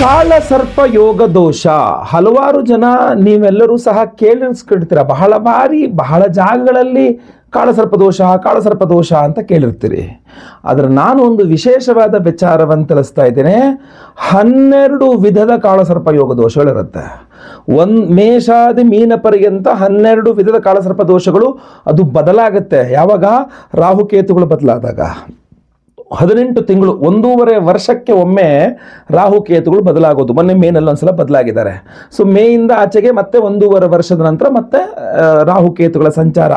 ಕಾಳಸರ್ಪ ಯೋಗ ದೋಷ ಹಲವಾರು ಜನ ನೀವೆಲ್ಲರೂ ಸಹ ಕೇಳಿಸ್ಕೊಳ್ತೀರ. ಬಹಳ ಬಾರಿ ಬಹಳ ಜಾಗಗಳಲ್ಲಿ ಕಾಳಸರ್ಪ ದೋಷ ಅಂತ ಕೇಳಿರ್ತೀರಿ. ಆದರೆ ನಾನು ಒಂದು ವಿಶೇಷವಾದ ವಿಚಾರವನ್ನು ತಿಳಿಸ್ತಾ ಇದ್ದೇನೆ. 12 ವಿಧದ ಕಾಳಸರ್ಪ ಯೋಗ ದೋಷಗಳಿರುತ್ತೆ. ಮೇಷಾದಿ ಮೀನ ಪರ್ಯಂತ 12 ವಿಧದ ಕಾಳಸರ್ಪ ದೋಷಗಳು. ಅದು ಬದಲಾಗುತ್ತೆ ಯಾವಾಗ? ರಾಹುಕೇತುಗಳು ಬದಲಾದಾಗ. 18 ತಿಂಗಳು, 1.5 ವರ್ಷಕ್ಕೆ ಒಮ್ಮೆ ರಾಹುಕೇತುಗಳು ಬದಲಾಗೋದು. ಮೊನ್ನೆ ಮೇನಲ್ಲಿ ಒಂದ್ಸಲ ಬದಲಾಗಿದ್ದಾರೆ. ಸೊ ಮೇಯಿಂದ ಆಚೆಗೆ ಮತ್ತೆ 1.5 ವರ್ಷದ ನಂತರ ಮತ್ತೆ ರಾಹುಕೇತುಗಳ ಸಂಚಾರ,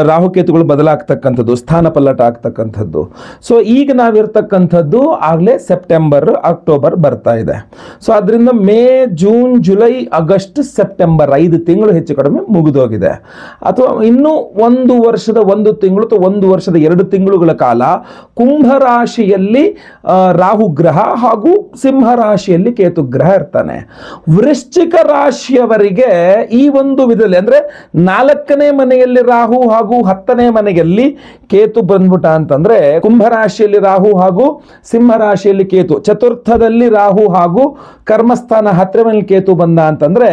ರಾಹುಕೇತುಗಳು ಬದಲಾಗ್ತಕ್ಕಂಥದ್ದು, ಸ್ಥಾನ ಪಲ್ಲಟ ಆಗ್ತಕ್ಕಂಥದ್ದು. ಸೊ ಈಗ ನಾವಿರ್ತಕ್ಕಂಥದ್ದು ಆಗಲೇ ಸೆಪ್ಟೆಂಬರ್, ಅಕ್ಟೋಬರ್ ಬರ್ತಾ ಇದೆ. ಸೊ ಅದರಿಂದ May, June, July, August, September 5 ತಿಂಗಳು ಹೆಚ್ಚು ಕಡಿಮೆ ಮುಗಿದೋಗಿದೆ. ಅಥವಾ ಇನ್ನೂ 1 ವರ್ಷದ 1 ತಿಂಗಳು ಅಥವಾ 1 ವರ್ಷದ 2 ತಿಂಗಳುಗಳ ಕಾಲ ಕುಂಭ ರಾಶಿಯಲ್ಲಿ ರಾಹು ಗ್ರಹ ಹಾಗೂ ಸಿಂಹ ರಾಶಿಯಲ್ಲಿ ಕೇತು ಗ್ರಹ ಇರ್ತಾನೆ. ವೃಶ್ಚಿಕ ರಾಶಿಯವರಿಗೆ ಈ ಒಂದು ವಿಧದಲ್ಲಿ ಅಂದ್ರೆ 4ನೇ ಮನೆಯಲ್ಲಿ ರಾಹು ಹಾಗೂ 10ನೇ ಮನೆಯಲ್ಲಿ ಕೇತು ಬಂದ್ಬಿಟ್ಟ ಅಂತಂದ್ರೆ, ಕುಂಭ ರಾಶಿಯಲ್ಲಿ ರಾಹು ಹಾಗೂ ಸಿಂಹ ರಾಶಿಯಲ್ಲಿ ಕೇತು, ಚತುರ್ಥದಲ್ಲಿ ರಾಹು ಹಾಗೂ ಕರ್ಮಸ್ಥಾನ 10ನೇ ಮನೆಯಲ್ಲಿ ಕೇತು ಬಂದ ಅಂತಂದ್ರೆ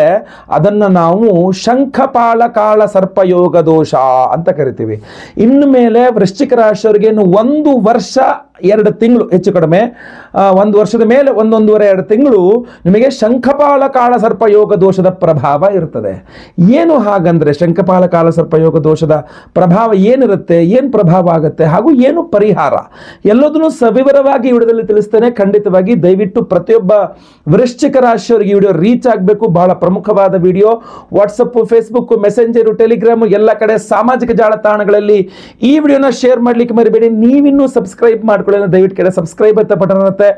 ಅದನ್ನ ನಾವು ಶಂಖಪಾಳ ಕಾಳ ಸರ್ಪ ಯೋಗ ದೋಷ ಅಂತ ಕರಿತೀವಿ. ಇನ್ನು ಮೇಲೆ ವೃಶ್ಚಿಕ ರಾಶಿಯವರಿಗೆ 1 ವರ್ಷ 2 ತಿಂಗಳು ಹೆಚ್ಚು ಕಡಿಮೆ, 1 ವರ್ಷದ ಮೇಲೆ 1.5-2 ತಿಂಗಳು ನಿಮಗೆ ಶಂಖಪಾಳ ಕಾಳ ಸರ್ಪ ಯೋಗ ದೋಷದ ಪ್ರಭಾವ ಇರ್ತದೆ. ಏನು ಹಾಗಂದ್ರೆ ಶಂಖಪಾಳ ಕಾಳ ಸರ್ಪ ಯೋಗ ದೋಷದ ಪ್ರಭಾವ ಏನಿರುತ್ತೆ, ಏನು ಪ್ರಭಾವ ಆಗುತ್ತೆ ಹಾಗೂ ಏನು ಪರಿಹಾರ ಎಲ್ಲದನ್ನು ಸವಿವರವಾಗಿ ಈ ವಿಡಿಯೋದಲ್ಲಿ ತಿಳಿಸ್ತೇನೆ. ಖಂಡಿತವಾಗಿ ದಯವಿಟ್ಟು ಪ್ರತಿಯೊಬ್ಬ ವೃಶ್ಚಿಕ ರಾಶಿಯವರಿಗೆ ಈ ವಿಡಿಯೋ ರೀಚ್ ಆಗಬೇಕು. ಬಹಳ ಪ್ರಮುಖವಾದ video. WhatsApp, Facebook, messenger, Telegram ಎಲ್ಲ ಕಡೆ ಸಾಮಾಜಿಕ ಜಾಲತಾಣಗಳಲ್ಲಿ ಈ ವಿಡಿಯೋನ ಶೇರ್ ಮಾಡ್ಲಿಕ್ಕೆ ಮರಿಬೇಡಿ. ನೀವಿನ್ನೂ ಸಬ್ಸ್ಕ್ರೈಬ್ ಮಾಡ್ಕೊಳ್ಳಿ, ದಯವಿಟ್ಟು ಕಡೆ ಸಬ್ಸ್ಕ್ರೈಬ್ ಅಂತ ಬಟನ್ ಇರುತ್ತೆ,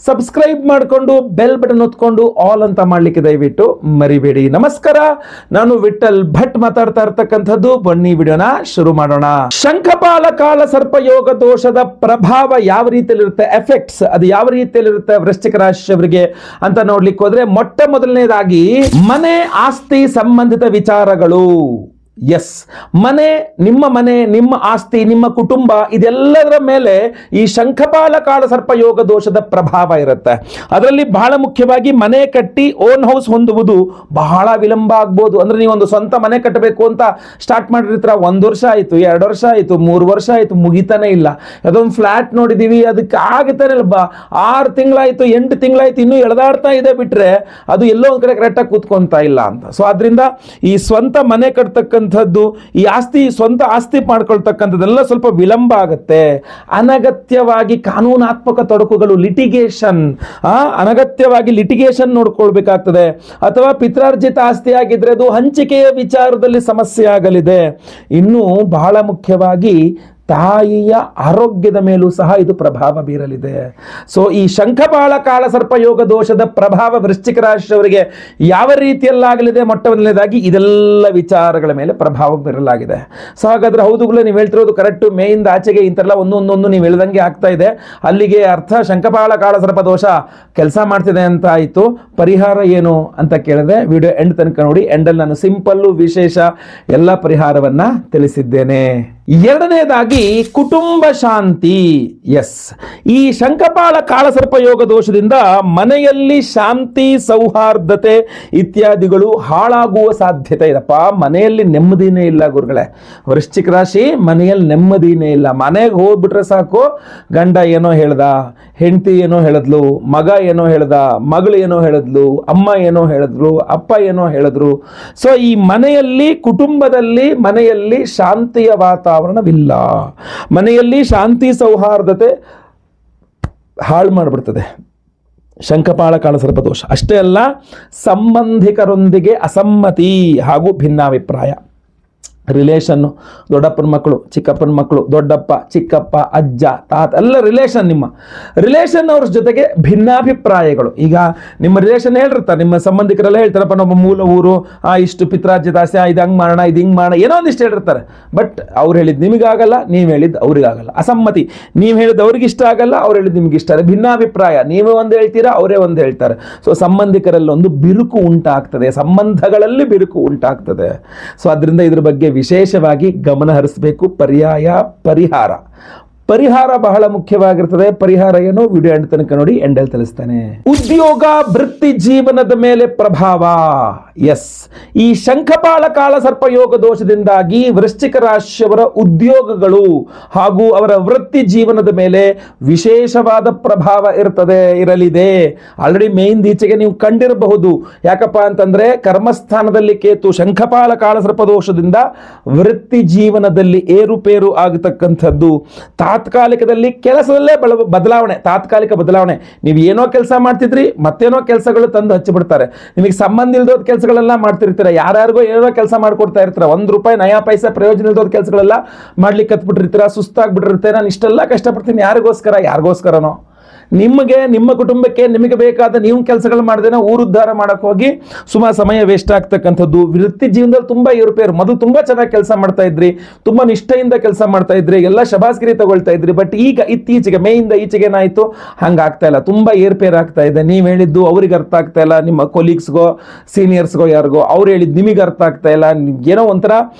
ಸಬ್ಸ್ಕ್ರೈಬ್ ಮಾಡಿಕೊಂಡು ಬೆಲ್ ಬಟನ್ ಒತ್ಕೊಂಡು ಆಲ್ ಅಂತ ಮಾಡ್ಲಿಕ್ಕೆ ದಯವಿಟ್ಟು ಮರಿಬೇಡಿ. ನಮಸ್ಕಾರ, ನಾನು ವಿಠಲ್ ಭಟ್ ಮಾತಾಡ್ತಾ ಇರ್ತಕ್ಕಂಥದ್ದು. ಬನ್ನಿ ವಿಡಿಯೋನ ಶುರು ಮಾಡೋಣ. ಶಂಖಪಾಳ ಕಾಳ ಸರ್ಪ ಯೋಗ ದೋಷದ ಪ್ರಭಾವ ಯಾವ ರೀತಿಯಲ್ಲಿರುತ್ತೆ, ಎಫೆಕ್ಟ್ಸ್ ಅದು ಯಾವ ರೀತಿಯಲ್ಲಿರುತ್ತೆ ವೃಶ್ಚಿಕ ರಾಶಿಯವರಿಗೆ ಅಂತ ನೋಡ್ಲಿಕ್ಕೆ ಹೋದ್ರೆ, ಮೊಟ್ಟ ಮೊದಲನೇದಾಗಿ ಮನೆ ಆಸ್ತಿ ಸಂಬಂಧಿತ ವಿಚಾರಗಳು. ಎಸ್, ಮನೆ, ನಿಮ್ಮ ಆಸ್ತಿ, ನಿಮ್ಮ ಕುಟುಂಬ, ಇದೆಲ್ಲದರ ಮೇಲೆ ಈ ಶಂಖಪಾಳ ಕಾಳ ಸರ್ಪ ಯೋಗ ದೋಷದ ಪ್ರಭಾವ ಇರುತ್ತೆ. ಅದರಲ್ಲಿ ಬಹಳ ಮುಖ್ಯವಾಗಿ ಮನೆ ಕಟ್ಟಿ ಓನ್ ಹೌಸ್ ಹೊಂದುವುದು ಬಹಳ ವಿಳಂಬ ಆಗ್ಬೋದು. ಅಂದ್ರೆ ನೀವೊಂದು ಸ್ವಂತ ಮನೆ ಕಟ್ಟಬೇಕು ಅಂತ ಸ್ಟಾರ್ಟ್ ಮಾಡಿರ್ತೀರ, 1 ವರ್ಷ ಆಯ್ತು, 2 ವರ್ಷ ಆಯ್ತು, 3 ವರ್ಷ ಆಯ್ತು, ಮುಗಿತಾನೆ ಇಲ್ಲ. ಅದೊಂದು ಫ್ಲಾಟ್ ನೋಡಿದೀವಿ, ಅದಕ್ಕೆ ಆಗುತ್ತಾನೆ ಇಲ್ಲ, 6 ತಿಂಗಳಾಯ್ತು, 8 ತಿಂಗಳಾಯ್ತು, ಇನ್ನೂ ಎಳೆದಾಡ್ತಾ ಇದೆ ಬಿಟ್ರೆ ಅದು ಎಲ್ಲೋ ಒಂದ್ ಕಡೆ ಕರೆಕ್ಟಾಗಿ ಕೂತ್ಕೊಂತ ಇಲ್ಲ ಅಂತ. ಸೊ ಆದ್ರಿಂದ ಈ ಸ್ವಂತ ಮನೆ ಕಟ್ತಕ್ಕಂಥ ಈ ಆಸ್ತಿ, ಸ್ವಂತ ಆಸ್ತಿ ಮಾಡ್ಕೊಳ್ತಕ್ಕಂಥದ್ದೆಲ್ಲ ಸ್ವಲ್ಪ ವಿಳಂಬ ಆಗುತ್ತೆ. ಅನಗತ್ಯವಾಗಿ ಕಾನೂನಾತ್ಮಕ ತೊಡಕುಗಳು, ಲಿಟಿಗೇಷನ್, ಅನಗತ್ಯವಾಗಿ ಲಿಟಿಗೇಷನ್ ನೋಡ್ಕೊಳ್ಬೇಕಾಗ್ತದೆ. ಅಥವಾ ಪಿತ್ರಾರ್ಜಿತ ಆಸ್ತಿ ಆಗಿದ್ರೆ ಅದು ಹಂಚಿಕೆಯ ವಿಚಾರದಲ್ಲಿ ಸಮಸ್ಯೆ ಆಗಲಿದೆ. ಇನ್ನು ಬಹಳ ಮುಖ್ಯವಾಗಿ ತಾಯಿಯ ಆರೋಗ್ಯದ ಮೇಲೂ ಸಹ ಇದು ಪ್ರಭಾವ ಬೀರಲಿದೆ. ಸೊ ಈ ಶಂಖಪಾಳ ಕಾಳ ಸರ್ಪ ಯೋಗ ದೋಷದ ಪ್ರಭಾವ ವೃಶ್ಚಿಕ ರಾಶಿಯವರಿಗೆ ಯಾವ ರೀತಿಯಲ್ಲಾಗಲಿದೆ? ಮೊಟ್ಟ ಮೊದಲನೇದಾಗಿ ಇದೆಲ್ಲ ವಿಚಾರಗಳ ಮೇಲೆ ಪ್ರಭಾವ ಬೀರಲಾಗಿದೆ. ಸೊ ಹಾಗಾದ್ರೆ ಹೌದುಗಳೇ, ನೀವು ಹೇಳ್ತಿರೋದು ಕರೆಕ್ಟು. ಮೇಯಿಂದ ಆಚೆಗೆ ಇಂಥೆಲ್ಲ ಒಂದೊಂದು ನೀವು ಹೇಳ್ದಂಗೆ ಆಗ್ತಾ ಇದೆ. ಅಲ್ಲಿಗೆ ಅರ್ಥ ಶಂಖಪಾಳ ಕಾಳ ಸರ್ಪ ದೋಷ ಕೆಲಸ ಮಾಡ್ತಿದೆ ಅಂತ ಆಯಿತು. ಪರಿಹಾರ ಏನು ಅಂತ ಕೇಳಿದ್ರೆ ವಿಡಿಯೋ ಎಂಡ್ ತನಕ ನೋಡಿ. ಎಂಡಲ್ಲಿ ನಾನು ಸಿಂಪಲ್ಲು ವಿಶೇಷ ಎಲ್ಲ ಪರಿಹಾರವನ್ನ ತಿಳಿಸಿದ್ದೇನೆ. ಎರಡನೇದಾಗಿ ಕುಟುಂಬ ಶಾಂತಿ. ಎಸ್, ಈ ಶಂಖಪಾಳ ಕಾಳಸರ್ಪ ಯೋಗ ದೋಷದಿಂದ ಮನೆಯಲ್ಲಿ ಶಾಂತಿ, ಸೌಹಾರ್ದತೆ ಇತ್ಯಾದಿಗಳು ಹಾಳಾಗುವ ಸಾಧ್ಯತೆ ಇದಪ್ಪ. ಮನೆಯಲ್ಲಿ ನೆಮ್ಮದಿನೇ ಇಲ್ಲ ಗುರುಗಳೇ. ವೃಶ್ಚಿಕ ರಾಶಿ ಮನೆಯಲ್ಲಿ ನೆಮ್ಮದಿನೇ ಇಲ್ಲ. ಮನೆಗೆ ಹೋಗ್ಬಿಟ್ರೆ ಸಾಕು, ಗಂಡ ಏನೋ ಹೇಳ್ದ, ಹೆಂಡತಿ ಏನೋ ಹೇಳಿದ್ಲು, ಮಗ ಏನೋ ಹೇಳ್ದ, ಮಗಳು ಏನೋ ಹೇಳಿದ್ಲು, ಅಮ್ಮ ಏನೋ ಹೇಳಿದ್ರು, ಅಪ್ಪ ಏನೋ ಹೇಳಿದ್ರು. ಸೊ ಈ ಮನೆಯಲ್ಲಿ, ಕುಟುಂಬದಲ್ಲಿ, ಮನೆಯಲ್ಲಿ ಶಾಂತಿಯ ವಾತಾವರಣವಿಲ್ಲ. ಮನೆಯಲ್ಲಿ ಶಾಂತಿ, ಸೌಹಾರ್ದತೆ ಹಾಳು ಮಾಡಿಬಿಡ್ತದೆ ಶಂಖಪಾಳ ಕಾಳ ಸರ್ಪ ದೋಷ. ಅಷ್ಟೇ ಅಲ್ಲ, ಸಂಬಂಧಿಕರೊಂದಿಗೆ ಅಸಮ್ಮತಿ ಹಾಗೂ ಭಿನ್ನಾಭಿಪ್ರಾಯ. ರಿಲೇಷನ್ನು, ದೊಡ್ಡಪ್ಪನ ಮಕ್ಕಳು, ಚಿಕ್ಕಪ್ಪನ ಮಕ್ಕಳು, ದೊಡ್ಡಪ್ಪ, ಚಿಕ್ಕಪ್ಪ, ಅಜ್ಜ, ತಾತ ಎಲ್ಲ ರಿಲೇಷನ್. ನಿಮ್ಮ ರಿಲೇಷನ್ ಅವ್ರ ಜೊತೆಗೆ ಭಿನ್ನಾಭಿಪ್ರಾಯಗಳು. ಈಗ ನಿಮ್ಮ ರಿಲೇಷನ್ ಹೇಳಿರ್ತಾರೆ, ನಿಮ್ಮ ಸಂಬಂಧಿಕರೆಲ್ಲ ಹೇಳ್ತಾರಪ್ಪ, ನಮ್ಮ ಮೂಲ ಊರು, ಇಷ್ಟು ಪಿತ್ರಾರ್ಜಿತ ಆಸ್ತಿ, ಇದು ಹಂಗೆ ಮಾಡೋಣ, ಇದು ಹಿಂಗೆ ಮಾಡೋಣ, ಏನೋ ಒಂದಿಷ್ಟು ಹೇಳಿರ್ತಾರೆ. ಬಟ್ ಅವ್ರು ಹೇಳಿದ್ದು ನಿಮಗಾಗಲ್ಲ, ನೀವು ಹೇಳಿದ್ದು ಅವ್ರಿಗಾಗಲ್ಲ. ಅಸಮ್ಮತಿ, ನೀವು ಹೇಳಿದ್ದು ಅವ್ರಿಗೆ ಇಷ್ಟ ಆಗಲ್ಲ, ಅವ್ರು ಹೇಳಿದ್ದು ನಿಮ್ಗೆ ಇಷ್ಟ. ಭಿನ್ನಾಭಿಪ್ರಾಯ, ನೀವು ಒಂದು ಹೇಳ್ತೀರಾ, ಅವರೇ ಒಂದು ಹೇಳ್ತಾರೆ. ಸೊ ಸಂಬಂಧಿಕರಲ್ಲಿ ಒಂದು ಬಿರುಕು ಉಂಟಾಗ್ತದೆ, ಸಂಬಂಧಗಳಲ್ಲಿ ಬಿರುಕು ಉಂಟಾಗ್ತದೆ. ಸೊ ಅದರಿಂದ ಇದ್ರ ಬಗ್ಗೆ ವಿಶೇಷವಾಗಿ ಗಮನ ಹರಿಸಬೇಕು. ಪರಿಹಾರ ಪರಿಹಾರ ಬಹಳ ಮುಖ್ಯವಾಗಿರ್ತದೆ. ಪರಿಹಾರ ಏನು, ವಿಡಿಯೋ ಎಂಡ್ ತನಕ ನೋಡಿ, ಎಂಡಲ್ಲಿ ತಿಳಿಸ್ತಾನೆ. ಉದ್ಯೋಗ ವೃತ್ತಿ ಜೀವನದ ಮೇಲೆ ಪ್ರಭಾವ. ಎಸ್, ಈ ಶಂಖಪಾಳ ಕಾಲ ಸರ್ಪ ಯೋಗ ದೋಷದಿಂದಾಗಿ ವೃಶ್ಚಿಕ ರಾಶಿಯವರ ಉದ್ಯೋಗಗಳು ಹಾಗೂ ಅವರ ವೃತ್ತಿ ಜೀವನದ ಮೇಲೆ ವಿಶೇಷವಾದ ಪ್ರಭಾವ ಇರಲಿದೆ. ಆಲ್ರೆಡಿ ಮೇನ್ ಈಚೆಗೆ ನೀವು ಕಂಡಿರಬಹುದು. ಯಾಕಪ್ಪ ಅಂತಂದ್ರೆ ಕರ್ಮಸ್ಥಾನದಲ್ಲಿ ಕೇತು ಶಂಖಪಾಳ ಕಾಲ ಸರ್ಪ ದೋಷದಿಂದ ವೃತ್ತಿ ಜೀವನದಲ್ಲಿ ಏರುಪೇರು ಆಗತಕ್ಕಂಥದ್ದು. ತಾತ್ಕಾಲಿಕದಲ್ಲಿ ಕೆಲಸದಲ್ಲೇ ತಾತ್ಕಾಲಿಕ ಬದಲಾವಣೆ. ನೀವು ಏನೋ ಕೆಲಸ ಮಾಡ್ತಿದ್ರಿ, ಮತ್ತೇನೋ ಕೆಲಸಗಳು ತಂದು ಹಚ್ಚಿಬಿಡ್ತಾರೆ. ನಿಮಗೆ ಸಂಬಂಧ ಇಲ್ದೋದ್ ಕೆಲಸಗಳೆಲ್ಲ ಮಾಡ್ತಿರ್ತೀರ, ಯಾರ್ಯಾರಿಗೋ ಏನೋ ಕೆಲಸ ಮಾಡ್ಕೊಡ್ತಾ ಇರ್ತೀರ. ₹1 ನಯಾ ಪೈಸಾ ಪ್ರಯೋಜನ ಇಲ್ದೋದ್ ಕೆಲಸಗಳೆಲ್ಲ ಮಾಡ್ಲಿಕ್ಕೆ ಕತ್ಬಿಟ್ಟಿರ್ತೀರ, ಸುಸ್ತಾಗ್ಬಿಟ್ಟಿರ್ತೀರ. ನಾನು ಇಷ್ಟೆಲ್ಲ ಕಷ್ಟಪಡ್ತೀನಿ ಯಾರಿಗೋಸ್ಕರನೋ ನಿಮಗೆ, ನಿಮ್ಮ ಕುಟುಂಬಕ್ಕೆ, ನಿಮಗೆ ಬೇಕಾದ ನೀವು ಕೆಲಸಗಳು ಮಾಡದೇನೋ ಊರುದ್ಧಾರ ಮಾಡಕ್ಕೆ ಹೋಗಿ ಸುಮಾರು ಸಮಯ ವೇಸ್ಟ್ ಆಗ್ತಕ್ಕಂಥದ್ದು. ವೃತ್ತಿ ಜೀವನದಲ್ಲಿ ತುಂಬಾ ಏರುಪೇರು. ಮೊದಲು ತುಂಬಾ ಚೆನ್ನಾಗಿ ಕೆಲಸ ಮಾಡ್ತಾ ಇದ್ರಿ, ತುಂಬಾ ನಿಷ್ಠೆಯಿಂದ ಕೆಲಸ ಮಾಡ್ತಾ ಇದ್ರಿ, ಎಲ್ಲ ಶಬಾಸ್ಗಿರಿ ತಗೊಳ್ತಾ ಇದ್ರಿ. ಬಟ್ ಈಗ ಇತ್ತೀಚೆಗೆ ಮೇಯಿಂದ ಈಚೆಗೆ ಏನಾಯ್ತು, ಹಂಗಾಗ್ತಾ ಇಲ್ಲ. ತುಂಬಾ ಏರ್ಪೇರ್ ಆಗ್ತಾ ಇದೆ. ನೀವು ಹೇಳಿದ್ದು ಅವ್ರಿಗೆ ಅರ್ಥ ಆಗ್ತಾ ಇಲ್ಲ, ನಿಮ್ಮ ಕೊಲೀಗ್ಸ್ಗೋ ಸೀನಿಯರ್ಸ್ಗೋ ಯಾರಿಗೋ ಅವ್ರು ಹೇಳಿದ್ದು ನಿಮಗೆ ಅರ್ಥ ಆಗ್ತಾ ಇಲ್ಲ. ಏನೋ ಒಂಥರ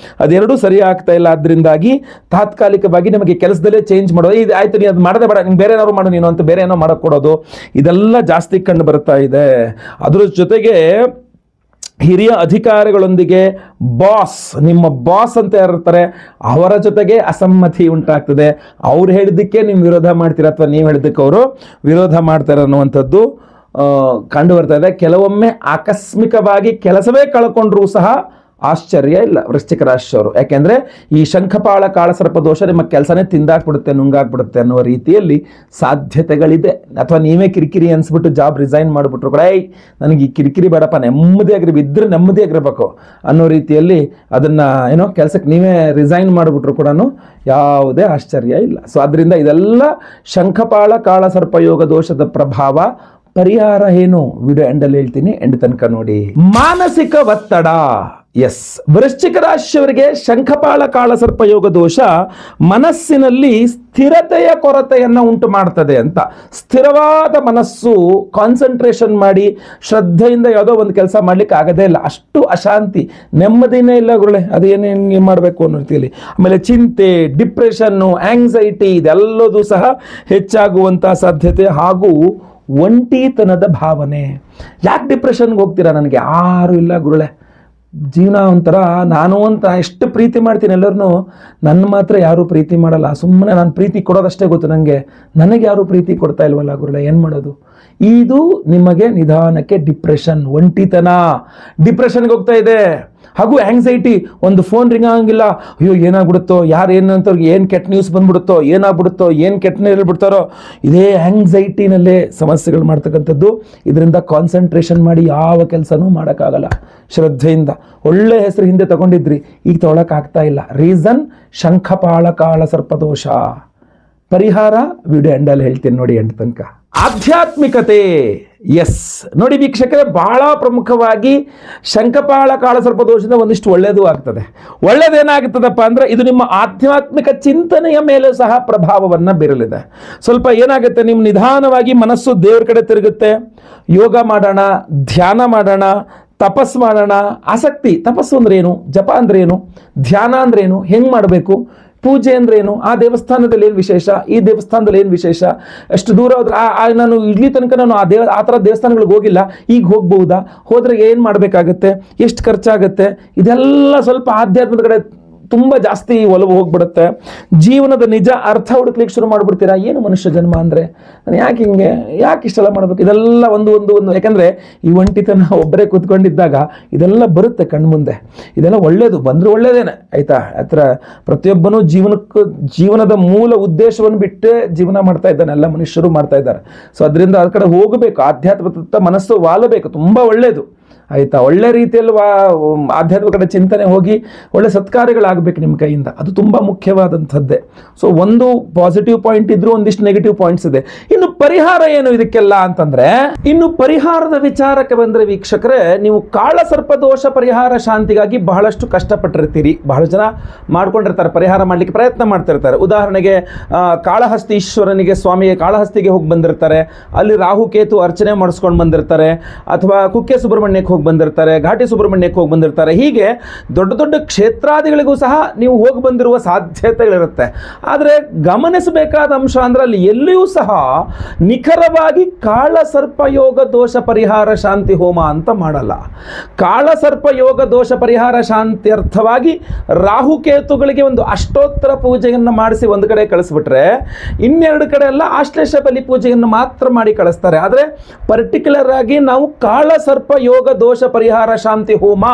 ಅದೆರಡೂ ಸರಿ ಆಗ್ತಾ ಇಲ್ಲ. ಅದರಿಂದಾಗಿ ತಾತ್ಕಾಲಿಕವಾಗಿ ನಿಮಗೆ ಕೆಲಸದಲ್ಲೇ ಚೇಂಜ್ ಮಾಡೋದು. ಇದು ಆಯ್ತು, ನೀನು ಅದು ಮಾಡದೆ ಬೇಡ, ನಿಮ್ಗೆ ಬೇರೆ ಏನಾದ್ರು ಮಾಡು ನೀನು ಅಂತ ಬೇರೆ ಏನೋ ಮಾಡಕ್ ಕೊಡೋದು, ಇದೆಲ್ಲ ಜಾಸ್ತಿ ಕಂಡು ಬರ್ತಾ ಇದೆ. ಅದ್ರ ಜೊತೆಗೆ ಹಿರಿಯ ಅಧಿಕಾರಿಗಳೊಂದಿಗೆ ನಿಮ್ಮ ಬಾಸ್ ಅಂತ ಯಾರಿರ್ತಾರೆ ಅವರ ಜೊತೆಗೆ ಅಸಮ್ಮತಿ ಉಂಟಾಗ್ತದೆ. ಅವ್ರು ಹೇಳಿದ್ದಕ್ಕೆ ನೀವು ವಿರೋಧ ಮಾಡ್ತೀರಾ ಅಥವಾ ನೀವು ಹೇಳಿದ್ದಕ್ಕೆ ಅವರು ವಿರೋಧ ಮಾಡ್ತಾರೆ ಅನ್ನುವಂಥದ್ದು ಕಂಡು ಬರ್ತಾ ಇದೆ. ಕೆಲವೊಮ್ಮೆ ಆಕಸ್ಮಿಕವಾಗಿ ಕೆಲಸವೇ ಕಳ್ಕೊಂಡ್ರೂ ಸಹ ಆಶ್ಚರ್ಯ ಇಲ್ಲ ವೃಶ್ಚಿಕ ರಾಶಿಯವರು. ಯಾಕೆಂದ್ರೆ ಈ ಶಂಖಪಾಳ ಕಾಳಸರ್ಪ ದೋಷ ನಿಮ್ಮ ಕೆಲಸನೇ ತಿಂದಾಕ್ಬಿಡುತ್ತೆ, ನುಂಗಾಕ್ಬಿಡುತ್ತೆ ಅನ್ನುವ ರೀತಿಯಲ್ಲಿ ಸಾಧ್ಯತೆಗಳಿದೆ. ಅಥವಾ ನೀವೇ ಕಿರಿಕಿರಿ ಅನ್ಸ್ಬಿಟ್ಟು ಜಾಬ್ ರಿಸೈನ್ ಮಾಡಿಬಿಟ್ರು ಕೂಡ, ನನಗೆ ಈ ಕಿರಿಕಿರಿ ಬೇಡಪ್ಪ, ಇದ್ರೆ ನೆಮ್ಮದಿಯಾಗಿರ್ಬೇಕು ಅನ್ನೋ ರೀತಿಯಲ್ಲಿ ಅದನ್ನ ಏನೋ ಕೆಲಸಕ್ಕೆ ನೀವೇ ರಿಸೈನ್ ಮಾಡಿಬಿಟ್ರು ಕೂಡ ಯಾವುದೇ ಆಶ್ಚರ್ಯ ಇಲ್ಲ. ಸೊ ಅದರಿಂದ ಇದೆಲ್ಲ ಶಂಖಪಾಳ ಕಾಳಸರ್ಪ ಯೋಗ ದೋಷದ ಪ್ರಭಾವ. ಪರಿಹಾರ ಏನು, ವಿಡಿಯೋ ಎಂಡಲ್ಲಿ ಹೇಳ್ತೀನಿ, ಎಂಡ್ ತನಕ ನೋಡಿ. ಮಾನಸಿಕ ಒತ್ತಡ. ಎಸ್, ವೃಶ್ಚಿಕ ರಾಶಿಯವರಿಗೆ ಶಂಖಪಾಳ ಕಾಳಸರ್ಪ ಯೋಗ ದೋಷ ಮನಸ್ಸಿನಲ್ಲಿ ಸ್ಥಿರತೆಯ ಕೊರತೆಯನ್ನು ಉಂಟು ಮಾಡ್ತದೆ ಅಂತ. ಸ್ಥಿರವಾದ ಮನಸ್ಸು, ಕಾನ್ಸಂಟ್ರೇಷನ್ ಮಾಡಿ ಶ್ರದ್ಧೆಯಿಂದ ಯಾವುದೋ ಒಂದು ಕೆಲಸ ಮಾಡ್ಲಿಕ್ಕೆ ಆಗದೇ ಇಲ್ಲ, ಅಷ್ಟು ಅಶಾಂತಿ, ನೆಮ್ಮದಿನೇ ಇಲ್ಲ ಗುರುಳೆ, ಅದೇನೇನು ಮಾಡಬೇಕು ಅನ್ನೋ ರೀತಿಯಲ್ಲಿ. ಆಮೇಲೆ ಚಿಂತೆ, ಡಿಪ್ರೆಷನ್ನು, ಆಂಗ್ಸೈಟಿ ಇದೆಲ್ಲದೂ ಸಹ ಹೆಚ್ಚಾಗುವಂಥ ಸಾಧ್ಯತೆ. ಹಾಗೂ ಒಂಟಿತನದ ಭಾವನೆ. ಯಾಕೆ ಡಿಪ್ರೆಷನ್ಗೆ ಹೋಗ್ತೀರಾ? ನನಗೆ ಯಾರು ಇಲ್ಲ ಗುರುಳೆ, ಜೀವನ ಒಂಥರ ನಾನು ಅಂತ ಎಷ್ಟು ಪ್ರೀತಿ ಮಾಡ್ತೀನಿ ಎಲ್ಲರನ್ನೂ, ನನ್ನ ಮಾತ್ರ ಯಾರೂ ಪ್ರೀತಿ ಮಾಡಲ್ಲ. ಸುಮ್ಮನೆ ನಾನು ಪ್ರೀತಿ ಕೊಡೋದಷ್ಟೇ ಗೊತ್ತು ನನಗೆ ಯಾರೂ ಪ್ರೀತಿ ಕೊಡ್ತಾ ಇಲ್ವಲ್ಲ ಗುರುಳೆ, ಏನು ಮಾಡೋದು? ಇದು ನಿಮಗೆ ನಿಧಾನಕ್ಕೆ ಡಿಪ್ರೆಷನ್, ಒಂಟಿತನ, ಡಿಪ್ರೆಷನ್ಗೆ ಹೋಗ್ತಾ ಇದೆ. ಹಾಗೂ ಆಂಗ್ಸೈಟಿ, ಒಂದು ಫೋನ್ ರಿಂಗ್ ಆಗಂಗಿಲ್ಲ, ಅಯ್ಯೋ ಏನಾಗ್ಬಿಡುತ್ತೋ, ಯಾರು ಏನಂತವ್ರಿಗೆ ಏನು ಕೆಟ್ಟ ನ್ಯೂಸ್ ಬಂದ್ಬಿಡುತ್ತೋ, ಏನಾಗ್ಬಿಡುತ್ತೋ, ಏನು ಕೆಟ್ಟ ಹೇಳ್ಬಿಡ್ತಾರೋ, ಇದೇ ಆಂಗ್ಸೈಟಿನಲ್ಲೇ ಸಮಸ್ಯೆಗಳು ಮಾಡ್ತಕ್ಕಂಥದ್ದು. ಇದರಿಂದ ಕಾನ್ಸಂಟ್ರೇಷನ್ ಮಾಡಿ ಯಾವ ಕೆಲಸನೂ ಮಾಡೋಕ್ಕಾಗಲ್ಲ. ಶ್ರದ್ಧೆಯಿಂದ ಒಳ್ಳೆ ಹೆಸರು ಹಿಂದೆ ತಗೊಂಡಿದ್ರಿ, ಈಗ ತೊಗೊಳಕ್ಕಾಗ್ತಾ ಇಲ್ಲ. ರೀಸನ್ ಶಂಖಪಾಳ ಕಾಳ ಸರ್ಪದೋಷ. ಪರಿಹಾರ ವಿಡಿಯೋ ಎಂಡಲ್ಲಿ ಹೇಳ್ತೀನಿ ನೋಡಿ, ಎಂಡ್ ತನಕ. ಆಧ್ಯಾತ್ಮಿಕತೆ. ಎಸ್, ನೋಡಿ ವೀಕ್ಷಕರೇ, ಬಹಳ ಪ್ರಮುಖವಾಗಿ ಶಂಖಪಾಳ ಕಾಳಸರ್ಪ ದೋಷದಿಂದ ಒಂದಿಷ್ಟು ಒಳ್ಳೆಯದು ಆಗ್ತದೆ. ಒಳ್ಳೆಯದೇನಾಗುತ್ತದಪ್ಪ ಅಂದ್ರೆ ಇದು ನಿಮ್ಮ ಆಧ್ಯಾತ್ಮಿಕ ಚಿಂತನೆಯ ಮೇಲೆ ಸಹ ಪ್ರಭಾವವನ್ನು ಬೀರಲಿದೆ. ಸ್ವಲ್ಪ ಏನಾಗುತ್ತೆ, ನಿಮ್ಮ ನಿಧಾನವಾಗಿ ಮನಸ್ಸು ದೇವ್ರ ಕಡೆ ತಿರುಗುತ್ತೆ. ಯೋಗ ಮಾಡೋಣ, ಧ್ಯಾನ ಮಾಡೋಣ, ತಪಸ್ ಮಾಡೋಣ, ಆಸಕ್ತಿ. ತಪಸ್ಸು ಅಂದ್ರೆ ಏನು, ಜಪ ಅಂದ್ರೆ ಏನು, ಧ್ಯಾನ ಅಂದ್ರೆ ಏನು, ಹೆಂಗೆ ಮಾಡಬೇಕು, ಪೂಜೆ ಅಂದ್ರೆ ಏನು, ಆ ದೇವಸ್ಥಾನದಲ್ಲಿ ಏನು ವಿಶೇಷ, ಈ ದೇವಸ್ಥಾನದಲ್ಲಿ ಏನು ವಿಶೇಷ, ಎಷ್ಟು ದೂರ ಹೋದ್ರೆ ನಾನು ಇಲ್ಲಿ ತನಕ ನಾನು ಆ ಥರ ದೇವಸ್ಥಾನಗಳಿಗೆ ಹೋಗಿಲ್ಲ, ಈಗ ಹೋಗ್ಬಹುದಾ, ಹೋದ್ರೆ ಏನು ಮಾಡಬೇಕಾಗತ್ತೆ, ಎಷ್ಟು ಖರ್ಚಾಗತ್ತೆ, ಇದೆಲ್ಲ ಸ್ವಲ್ಪ ಆಧ್ಯಾತ್ಮದ ಕಡೆ ತುಂಬ ಜಾಸ್ತಿ ಒಲವು ಹೋಗ್ಬಿಡುತ್ತೆ. ಜೀವನದ ನಿಜ ಅರ್ಥ ಹುಡುಕ್ಲಿಕ್ಕೆ ಶುರು ಮಾಡಿಬಿಡ್ತೀರಾ. ಏನು ಮನುಷ್ಯ ಜನ್ಮ ಅಂದರೆ, ನಾನು ಯಾಕೆ ಹಿಂಗೆ, ಯಾಕೆ ಇಷ್ಟೆಲ್ಲ ಮಾಡಬೇಕು, ಇದೆಲ್ಲ ಒಂದು ಯಾಕಂದರೆ ಈ ಒಂಟಿತನ ಒಬ್ಬರೇ ಕೂತ್ಕೊಂಡಿದ್ದಾಗ ಇದೆಲ್ಲ ಬರುತ್ತೆ ಕಣ್ಮುಂದೆ. ಇದೆಲ್ಲ ಒಳ್ಳೇದು ಬಂದರೂ ಒಳ್ಳೇದೇನೆ, ಆಯಿತಾ. ಹತ್ರ ಪ್ರತಿಯೊಬ್ಬನೂ ಜೀವನದ ಮೂಲ ಉದ್ದೇಶವನ್ನು ಬಿಟ್ಟೇ ಜೀವನ ಮಾಡ್ತಾ ಇದ್ದಾನೆ, ಎಲ್ಲ ಮನುಷ್ಯರು ಮಾಡ್ತಾ ಇದ್ದಾರೆ. ಸೊ ಅದರಿಂದ ಆ ಕಡೆ ಹೋಗಬೇಕು, ಆಧ್ಯಾತ್ಮದ ಮನಸ್ಸು ವಾಲಬೇಕು, ತುಂಬ ಒಳ್ಳೆಯದು, ಆಯಿತಾ. ಒಳ್ಳೆ ರೀತಿಯಲ್ಲಿ ಆಧ್ಯಾತ್ಮಿಕ ಕಡೆ ಚಿಂತನೆ ಹೋಗಿ ಒಳ್ಳೆ ಸತ್ಕಾರ್ಯಗಳಾಗಬೇಕು ನಿಮ್ಮ ಕೈಯಿಂದ, ಅದು ತುಂಬ ಮುಖ್ಯವಾದಂಥದ್ದೇ. ಸೊ ಒಂದು ಪಾಸಿಟಿವ್ ಪಾಯಿಂಟ್ ಇದ್ರೂ ಒಂದಿಷ್ಟು ನೆಗೆಟಿವ್ ಪಾಯಿಂಟ್ಸ್ ಇದೆ. ಇನ್ನು ಪರಿಹಾರ ಏನು ಇದಕ್ಕೆಲ್ಲ ಅಂತಂದ್ರೆ, ಇನ್ನು ಪರಿಹಾರದ ವಿಚಾರಕ್ಕೆ ಬಂದರೆ ವೀಕ್ಷಕರೇ, ನೀವು ಕಾಳಸರ್ಪ ದೋಷ ಪರಿಹಾರ ಶಾಂತಿಗಾಗಿ ಬಹಳಷ್ಟು ಕಷ್ಟಪಟ್ಟಿರ್ತೀರಿ. ಬಹಳ ಜನ ಮಾಡ್ಕೊಂಡಿರ್ತಾರೆ, ಪರಿಹಾರ ಮಾಡಲಿಕ್ಕೆ ಪ್ರಯತ್ನ ಮಾಡ್ತಿರ್ತಾರೆ. ಉದಾಹರಣೆಗೆ ಕಾಳಹಸ್ತೀಶ್ವರನಿಗೆ, ಸ್ವಾಮಿಗೆ ಕಾಳಹಸ್ತಿಗೆ ಹೋಗಿ ಬಂದಿರ್ತಾರೆ, ಅಲ್ಲಿ ರಾಹು ಕೇತು ಅರ್ಚನೆ ಮಾಡಿಸ್ಕೊಂಡು ಬಂದಿರ್ತಾರೆ. ಅಥವಾ ಕುಕ್ಕೆ ಸುಬ್ರಹ್ಮಣ್ಯ ಸುಬ್ರಹ್ಮಣ್ಯಕ್ಕೆ ಹೋಗಿ ಬಂದಿರ್ತಾರೆ, ಘಾಟಿ ಸುಬ್ರಹ್ಮಣ್ಯಕ್ಕೆ ಹೋಗಿ ಬಂದಿರ್ತಾರೆ. ಹೀಗೆ ದೊಡ್ಡ ದೊಡ್ಡ ಕ್ಷೇತ್ರಾದಿಗಳಿಗೂ ಸಹ ನೀವು ಹೋಗಿ ಬಂದಿರುವ ಸಾಧ್ಯತೆಗಳಿರುತ್ತೆ. ಆದರೆ ಗಮನಿಸಬೇಕಾದ ಅಂಶ ಅಂದರೆ ಅಲ್ಲಿ ಎಲ್ಲಿಯೂ ಸಹ ನಿಖರವಾಗಿ ಕಾಳಸರ್ಪ ಯೋಗ ದೋಷ ಪರಿಹಾರ ಶಾಂತಿ ಹೋಮ ಅಂತ ಮಾಡಲ್ಲ. ಕಾಳಸರ್ಪ ಯೋಗ ದೋಷ ಪರಿಹಾರ ಶಾಂತಿ ಅರ್ಥವಾಗಿ ರಾಹುಕೇತುಗಳಿಗೆ ಒಂದು ಅಷ್ಟೋತ್ತರ ಪೂಜೆಯನ್ನು ಮಾಡಿಸಿ ಒಂದು ಕಡೆ ಕಳಿಸ್ಬಿಟ್ರೆ, ಇನ್ನೆರಡು ಕಡೆ ಎಲ್ಲ ಆಶ್ಲೇಷ ಬಲಿ ಪೂಜೆಯನ್ನು ಮಾತ್ರ ಮಾಡಿ ಕಳಿಸ್ತಾರೆ. ಆದರೆ ಪರ್ಟಿಕ್ಯುಲರ್ ಆಗಿ ನಾವು ಕಾಳಸರ್ಪ ಯೋಗ ದೋಷ ಪರಿಹಾರ ಶಾಂತಿ ಹೋಮ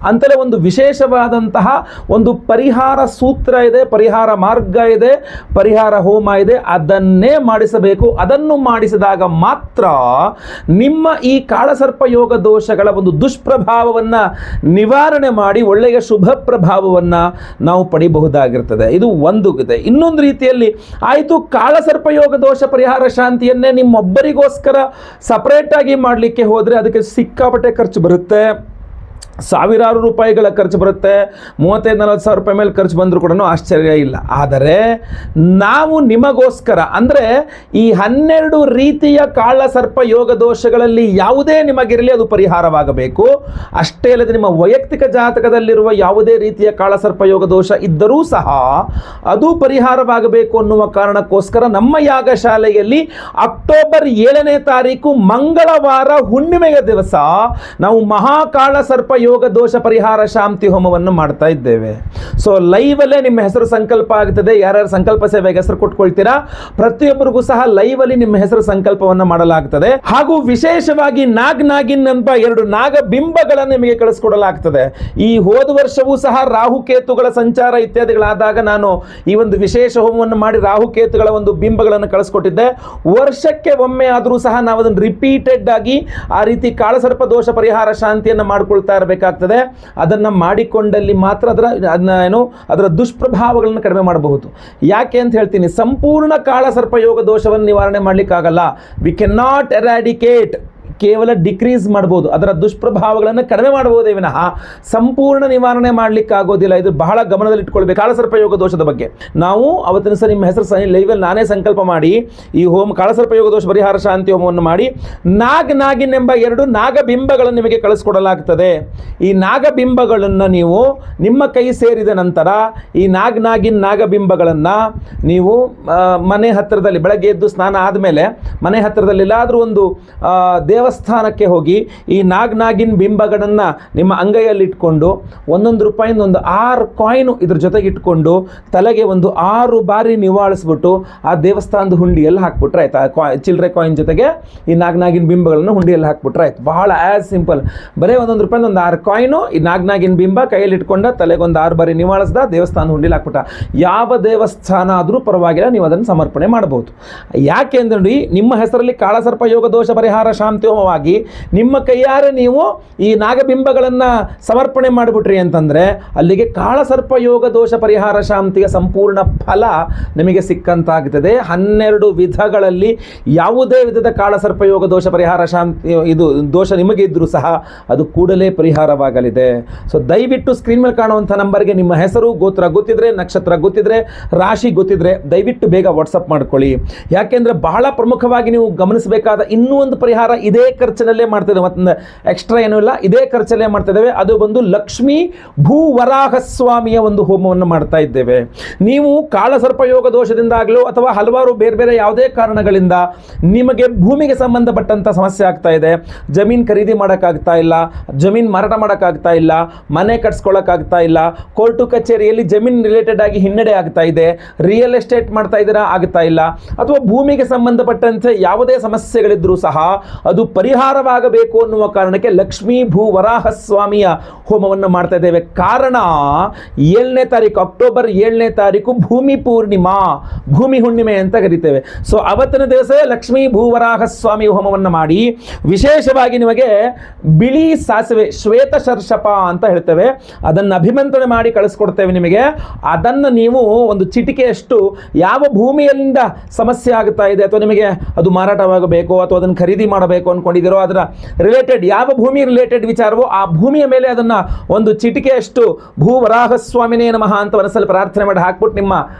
ಅಂತಲೇ ಒಂದು ವಿಶೇಷವಾದಂತಹ ಒಂದು ಪರಿಹಾರ ಸೂತ್ರ ಇದೆ, ಪರಿಹಾರ ಮಾರ್ಗ ಇದೆ, ಪರಿಹಾರ ಹೋಮ ಇದೆ. ಅದನ್ನೇ ಮಾಡಿಸಬೇಕು. ಅದನ್ನು ಮಾಡಿಸಿದಾಗ ಮಾತ್ರ ನಿಮ್ಮ ಈ ಕಾಳಸರ್ಪ ಯೋಗ ದೋಷಗಳ ಒಂದು ದುಷ್ಪ್ರಭಾವವನ್ನು ನಿವಾರಣೆ ಮಾಡಿ ಒಳ್ಳೆಯ ಶುಭ ಪ್ರಭಾವವನ್ನು ನಾವು ಪಡಿಬಹುದಾಗಿರ್ತದೆ. ಇದು ಒಂದು ಇದೆ. ಇನ್ನೊಂದು ರೀತಿಯಲ್ಲಿ ಆಯಿತು, ಕಾಳಸರ್ಪ ಯೋಗ ದೋಷ ಪರಿಹಾರ ಶಾಂತಿಯನ್ನೇ ನಿಮ್ಮೊಬ್ಬರಿಗೋಸ್ಕರ ಸಪರೇಟಾಗಿ ಮಾಡಲಿಕ್ಕೆ ಹೋದರೆ ಅದಕ್ಕೆ ಸಿಕ್ಕಾಪಟ್ಟೆ ಖರ್ಚು ಬರುತ್ತೆ. ಸಾವಿರಾರು ರೂಪಾಯಿಗಳ ಖರ್ಚು ಬರುತ್ತೆ. 35-40 ಸಾವಿರ ರೂಪಾಯಿ ಮೇಲೆ ಖರ್ಚು ಬಂದರೂ ಕೂಡ ಆಶ್ಚರ್ಯ ಇಲ್ಲ. ಆದರೆ ನಾವು ನಿಮಗೋಸ್ಕರ ಅಂದರೆ ಈ 12 ರೀತಿಯ ಕಾಳಸರ್ಪ ಯೋಗ ದೋಷಗಳಲ್ಲಿ ಯಾವುದೇ ನಿಮಗಿರಲಿ ಅದು ಪರಿಹಾರವಾಗಬೇಕು. ಅಷ್ಟೇ ಅಲ್ಲದೆ ನಿಮ್ಮ ವೈಯಕ್ತಿಕ ಜಾತಕದಲ್ಲಿರುವ ಯಾವುದೇ ರೀತಿಯ ಕಾಳಸರ್ಪ ಯೋಗ ದೋಷ ಇದ್ದರೂ ಸಹ ಅದು ಪರಿಹಾರವಾಗಬೇಕು ಅನ್ನುವ ಕಾರಣಕ್ಕೋಸ್ಕರ ನಮ್ಮ ಯಾಗಶಾಲೆಯಲ್ಲಿ ಅಕ್ಟೋಬರ್ 7ನೇ ತಾರೀಕು ಮಂಗಳವಾರ ಹುಣ್ಣಿಮೆಯ ದಿವಸ ನಾವು ಮಹಾಕಾಳಸರ್ಪ ಯೋಗ ದೋಷ ಪರಿಹಾರ ಶಾಂತಿ ಹೋಮವನ್ನು ಮಾಡ್ತಾ ಇದ್ದೇವೆ. ಸೊ ಲೈವ್ ಅಲ್ಲೇ ನಿಮ್ಮ ಹೆಸರು ಸಂಕಲ್ಪ ಆಗುತ್ತದೆ. ಯಾರ್ಯಾರು ಸಂಕಲ್ಪ ಸೇವೆಗೆ ಹೆಸರು ಕೊಟ್ಕೊಳ್ತೀರಾ ಪ್ರತಿಯೊಬ್ಬರಿಗೂ ಸಹ ಲೈವ್ ಅಲ್ಲಿ ನಿಮ್ಮ ಹೆಸರು ಸಂಕಲ್ಪವನ್ನು ಮಾಡಲಾಗ್ತದೆ. ಹಾಗೂ ವಿಶೇಷವಾಗಿ ನಾಗಿನ್ ಎಂಬ 2 ನಾಗ ಬಿಂಬಗಳನ್ನು ನಿಮಗೆ ಕಳಿಸ್ಕೊಡಲಾಗ್ತದೆ. ಈ ಹೋದ ವರ್ಷವೂ ಸಹ ರಾಹುಕೇತುಗಳ ಸಂಚಾರ ಇತ್ಯಾದಿಗಳಾದಾಗ ನಾನು ಈ ಒಂದು ವಿಶೇಷ ಹೋಮವನ್ನು ಮಾಡಿ ರಾಹುಕೇತುಗಳ ಒಂದು ಬಿಂಬಗಳನ್ನು ಕಳಿಸ್ಕೊಟ್ಟಿದ್ದೆ. ವರ್ಷಕ್ಕೆ ಒಮ್ಮೆ ಆದರೂ ಸಹ ನಾವು ಅದನ್ನು ರಿಪೀಟೆಡ್ ಆಗಿ ಆ ರೀತಿ ಕಾಳಸರ್ಪ ದೋಷ ಪರಿಹಾರ ಶಾಂತಿಯನ್ನು ಮಾಡ್ಕೊಳ್ತಾ ಇರಬೇಕಾಗ್ತದೆ. ಅದನ್ನು ಮಾಡಿಕೊಂಡಲ್ಲಿ ಮಾತ್ರ ಅದರ ದುಷ್ಪ್ರಭಾವಗಳನ್ನು ಕಡಿಮೆ ಮಾಡಬಹುದು. ಯಾಕೆ ಅಂತ ಹೇಳ್ತೀನಿ, ಸಂಪೂರ್ಣ ಕಾಳಸರ್ಪ ಯೋಗ ದೋಷವನ್ನು ನಿವಾರಣೆ ಮಾಡಲಿಕ್ಕಾಗಲ್ಲ. ವಿ ಕ್ಯಾನ್ ನಾಟ್ ಎರಾಡಿಕೇಟ್, ಕೇವಲ ಡಿಕ್ರೀಸ್ ಮಾಡ್ಬೋದು, ಅದರ ದುಷ್ಪ್ರಭಾವಗಳನ್ನು ಕಡಿಮೆ ಮಾಡಬಹುದೇ ವಿನಃ ಸಂಪೂರ್ಣ ನಿವಾರಣೆ ಮಾಡಲಿಕ್ಕೆ ಆಗೋದಿಲ್ಲ. ಇದು ಬಹಳ ಗಮನದಲ್ಲಿಟ್ಕೊಳ್ಬೇಕು. ಕಾಳಸರ್ಪ ಯೋಗ ದೋಷದ ಬಗ್ಗೆ ನಾವು ಅವತ್ತಿನ ಸಹ ನಿಮ್ಮ ಹೆಸರು ಲೈವಲ್ಲಿ ನಾನೇ ಸಂಕಲ್ಪ ಮಾಡಿ ಈ ಹೋಮ ಕಾಳಸರ್ಪ ಯೋಗ ದೋಷ ಪರಿಹಾರ ಶಾಂತಿ ಹೋಮವನ್ನು ಮಾಡಿ ನಾಗಿನ್ ಎಂಬ 2 ನಾಗಬಿಂಬಗಳನ್ನು ನಿಮಗೆ ಕಳಿಸ್ಕೊಡಲಾಗ್ತದೆ. ಈ ನಾಗಬಿಂಬಗಳನ್ನು ನೀವು ನಿಮ್ಮ ಕೈ ಸೇರಿದ ನಂತರ ಈ ನಾಗಿನ್ ನಾಗಬಿಂಬಗಳನ್ನು ನೀವು ಮನೆ ಹತ್ತಿರದಲ್ಲಿ ಬೆಳಗ್ಗೆ ಎದ್ದು ಸ್ನಾನ ಆದಮೇಲೆ ಮನೆ ಹತ್ತಿರದಲ್ಲಿ ಎಲ್ಲಾದರೂ ಒಂದು ದೇವಸ್ಥಾನಕ್ಕೆ ಹೋಗಿ ಈ ನಾಗಿನ್ ಬಿಂಬಗಳನ್ನು ನಿಮ್ಮ ಅಂಗೈಯಲ್ಲಿ ಇಟ್ಕೊಂಡು ಒಂದೊಂದು ರೂಪಾಯಿಂದ ಒಂದು 6 ಕಾಯಿನು ಇದ್ರ ಜೊತೆಗೆ ಇಟ್ಕೊಂಡು ತಲೆಗೆ ಒಂದು 6 ಬಾರಿ ನಿವಾಳಿಸ್ಬಿಟ್ಟು ಆ ದೇವಸ್ಥಾನದ ಹುಂಡಿಯಲ್ಲಿ ಹಾಕ್ಬಿಟ್ರೆ ಆಯ್ತು. ಚಿಲ್ಲರೆ ಕಾಯಿನ್ ಜೊತೆಗೆ ಈ ನಾಗಿನ್ ಬಿಂಬಗಳನ್ನು ಹುಂಡಿಯಲ್ಲಿ ಹಾಕ್ಬಿಟ್ರೆ ಆಯ್ತು. ಬಹಳ ಆ್ಯಸ್ ಸಿಂಪಲ್. ಬರೀ ಒಂದೊಂದು ರೂಪಾಯಿಂದ ಒಂದು 6 ಕಾಯಿನು ಈ ನಾಗಿನ್ ಬಿಂಬ ಕೈಯಲ್ಲಿ ಇಟ್ಕೊಂಡ ತಲೆಗೆ ಒಂದು 6 ಬಾರಿ ನಿವಾಳಿಸ್ದ ದೇವಸ್ಥಾನದ ಹುಂಡಿಯಲ್ಲಿ ಹಾಕ್ಬಿಟ್ಟ. ಯಾವ ದೇವಸ್ಥಾನ ಆದರೂ ಪರವಾಗಿಲ್ಲ, ನೀವು ಅದನ್ನು ಸಮರ್ಪಣೆ ಮಾಡಬಹುದು. ಯಾಕೆ ಅಂದ್ರೆ ನೋಡಿ, ನಿಮ್ಮ ಹೆಸರಲ್ಲಿ ಕಾಳಸರ್ಪ ಯೋಗ ದೋಷ ಪರಿಹಾರ ಶಾಂತಿ ಹೋಮವಾಗಿ ನಿಮ್ಮ ಕೈಯಾರೆ ನೀವು ಈ ನಾಗಬಿಂಬಗಳನ್ನು ಸಮರ್ಪಣೆ ಮಾಡಿಬಿಟ್ರಿ ಅಂತಂದ್ರೆ ಅಲ್ಲಿಗೆ ಕಾಳಸರ್ಪ ಯೋಗ ದೋಷ ಪರಿಹಾರ ಶಾಂತಿಯ ಸಂಪೂರ್ಣ ಫಲ ನಿಮಗೆ ಸಿಕ್ಕಂತಾಗುತ್ತದೆ. 12 ವಿಧಗಳಲ್ಲಿ ಯಾವುದೇ ವಿಧದ ಕಾಳಸರ್ಪ ಯೋಗ ದೋಷ ಪರಿಹಾರ ಶಾಂತಿ ಇದು ದೋಷ ನಿಮಗೆ ಇದ್ರೂ ಸಹ ಅದು ಕೂಡಲೇ ಪರಿಹಾರವಾಗಲಿದೆ. ಸೊ ದಯವಿಟ್ಟು ಸ್ಕ್ರೀನ್ ಮೇಲೆ ಕಾಣುವಂಥ ನಂಬರ್ಗೆ ನಿಮ್ಮ ಹೆಸರು, ಗೋತ್ರ ಗೊತ್ತಿದ್ರೆ, ನಕ್ಷತ್ರ ಗೊತ್ತಿದ್ರೆ, ರಾಶಿ ಗೊತ್ತಿದ್ರೆ ದಯವಿಟ್ಟು ಬೇಗ ವಾಟ್ಸಪ್ ಮಾಡ್ಕೊಳ್ಳಿ. ಯಾಕೆಂದ್ರೆ ಬಹಳ ಪ್ರಮುಖವಾಗಿ ನೀವು ಗಮನಿಸಬೇಕಾದ ಇನ್ನೂ ಒಂದು ಪರಿಹಾರ ಇದೇ ಖರ್ಚಿನಲ್ಲೇ ಮಾಡ್ತಿದ್ದೇವೆ, ಮತ್ತೊಂದು ಎಕ್ಸ್ಟ್ರಾ ಏನೂ ಇಲ್ಲ, ಇದೇ ಖರ್ಚಲ್ಲೇ ಮಾಡ್ತಿದ್ದೇವೆ. ಅದು ಬಂದು ಲಕ್ಷ್ಮೀ ಭೂವರಾಹ ಸ್ವಾಮಿಯ ಒಂದು ಹೋಮವನ್ನು ಮಾಡ್ತಾ ಇದ್ದೇವೆ. ನೀವು ಕಾಳಸರ್ಪ ಯೋಗ ದೋಷದಿಂದಾಗಲೂ ಅಥವಾ ಹಲವಾರು ಬೇರೆ ಬೇರೆ ಯಾವುದೇ ಕಾರಣಗಳಿಂದ ನಿಮಗೆ ಭೂಮಿಗೆ ಸಂಬಂಧಪಟ್ಟಂಥ ಸಮಸ್ಯೆ ಆಗ್ತಾ ಇದೆ, ಜಮೀನು ಖರೀದಿ ಮಾಡೋಕ್ಕಾಗ್ತಾ ಇಲ್ಲ, ಜಮೀನು ಮಾರಾಟ ಮಾಡೋಕ್ಕಾಗ್ತಾ ಇಲ್ಲ, ಮನೆ ಕಟ್ಸ್ಕೊಳ್ಳೋಕ್ಕಾಗ್ತಾ ಇಲ್ಲ, ಕೋರ್ಟು ಕಚೇರಿಯಲ್ಲಿ ಜಮೀನು ರಿಲೇಟೆಡ್ ಆಗಿ ಹಿನ್ನಡೆ ಆಗ್ತಾ ಇದೆ, ರಿಯಲ್ ಎಸ್ಟೇಟ್ ಮಾಡ್ತಾ ಇದ್ದೀರಾ ಆಗ್ತಾ ಇಲ್ಲ, ಅಥವಾ ಭೂಮಿಗೆ ಸಂಬಂಧಪಟ್ಟಂತೆ ಯಾವುದೇ ಸಮಸ್ಯೆಗಳಿದ್ರೂ ಸಹ ಅದು ಪರಿಹಾರವಾಗಬೇಕು ಅನ್ನುವ ಕಾರಣಕ್ಕೆ ಲಕ್ಷ್ಮೀ ಭೂವರಾಹ ಸ್ವಾಮಿಯ ಹೋಮವನ್ನು ಮಾಡ್ತಾ ಇದ್ದೇವೆ. ಕಾರಣ 7ನೇ ತಾರೀಕು ಅಕ್ಟೋಬರ್ 7ನೇ ತಾರೀಕು ಭೂಮಿ ಪೂರ್ಣಿಮಾ, ಭೂಮಿ ಹುಣ್ಣಿಮೆ ಅಂತ ಕರಿತೇವೆ. ಸೊ ಅವತ್ತಿನ ದಿವಸ ಲಕ್ಷ್ಮೀ ಭೂವರಾಹ ಸ್ವಾಮಿ ಹೋಮವನ್ನು ಮಾಡಿ ವಿಶೇಷವಾಗಿ ನಿಮಗೆ ಬಿಳಿ ಸಾಸಿವೆ ಶ್ವೇತ ಶರ್ಷಪ ಅಂತ ಹೇಳ್ತೇವೆ, ಅದನ್ನು ಅಭಿಮಂತ್ರಣ ಮಾಡಿ ಕಳಿಸ್ಕೊಡ್ತೇವೆ ನಿಮಗೆ. ಅದನ್ನು ನೀವು ಒಂದು ಚಿಟಿಕೆಯಷ್ಟು ಯಾವ ಭೂಮಿಯಿಂದ ಸಮಸ್ಯೆ ಆಗುತ್ತಾ ಇದೆ ಅಥವಾ ನಿಮಗೆ ಅದು ಮಾರಾಟವಾಗಬೇಕು ಅಥವಾ ಅದನ್ನು ಖರೀದಿ ಮಾಡಬೇಕು ಅನ್ಕೊಂಡಿದ್ದೀರೋ ಅದರ ರಿಲೇಟೆಡ್ ಯಾವ ಭೂಮಿ ರಿಲೇಟೆಡ್ ವಿಚಾರವೋ ಆ ಭೂಮಿಯ ಮೇಲೆ ಅದನ್ನು ಒಂದು ಚಿಟಿಕೆಯಷ್ಟು ಭೂವರಾಹ ಸ್ವಾಮಿನೇ ನಮಃ ಅಂತ ಮನಸ್ಸಲ್ಲಿ ಪ್ರಾರ್ಥನೆ ಮಾಡಿ ಹಾಕ್ಬಿಟ್ಟು ನಿಮ್ಮ